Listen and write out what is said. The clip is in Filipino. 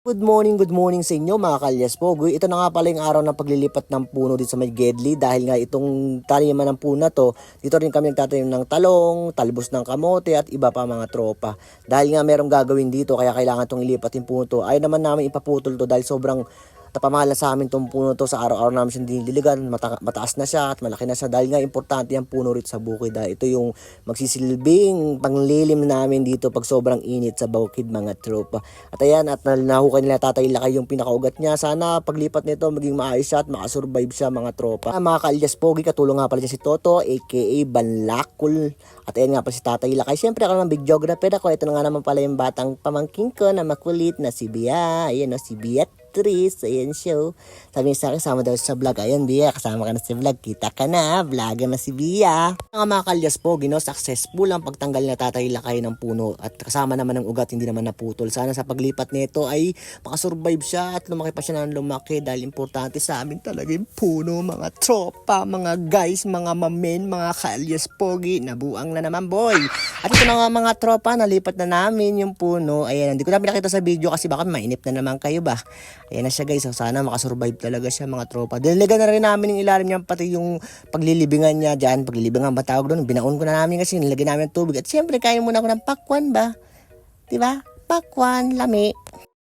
Good morning sa inyo mga kalyaspogoy. Ito na nga pala yung araw ng paglilipat ng puno dito sa may Gedli dahil nga itong taniman ng puno na to, dito rin kami nagtatanim ng talong, talbos ng kamote at iba pa mga tropa. Dahil nga merong gagawin dito kaya kailangan itong ilipat yung puno to. Ayaw naman namin ipaputol to dahil sobrang napamahal na sa amin itong puno to, sa araw-araw namin siyang dinidiligan, mataas na siya at malaki na siya dahil nga importante yung puno rito sa bukid dahil ito yung magsisilbing panglilim namin dito pag sobrang init sa bukid mga tropa. At ayan, at nahukay nila Tatay Lakay yung pinakaugat niya. Sana paglipat nito maging maayos siya at makasurvive siya mga tropa. Mga kalyaspogi, katulong nga pala siya si Toto aka Banlakul. At ayan nga pala si Tatay Lakay. Siyempre ako naman videographer ako. Ito na nga naman pala yung batang pamangking ko na makulit na si Bia. Ayan o, si Beatrice. Ayan siya. Sabi niya sa akin, sama daw sa vlog. Ayan Bia, kasama ka na sa vlog. Kita ka na, vlogger na si Bia. Mga kalyaspogi, no, successful ang pagtanggal na Tatay Lakay ng puno. At kasama naman ng ugat, hindi naman naputol. Sana sa paglipat nito ay makasurvive siya at lumaki pa siya ng lumaki dahil importante sa amin talaga yung puno, mga tropa, mga guys, mga mamen, mga kalyaspogi. Nabuang na naman boy. At ito na nga mga tropa, nalipat na namin yung puno. Ayan, hindi ko na pinakita sa video kasi baka mainip na naman kayo ba. Ayan na siya guys, so sana makasurvive talaga siya mga tropa. Diligan na rin namin yung ilalim niya, pati yung paglilibingan niya dyan. Paglilibingan ba tawag doon? Binaon ko na namin kasi nilagyan namin ng tubig. At siyempre kain muna ako ng pakwan ba? Diba? Pakwan, lami.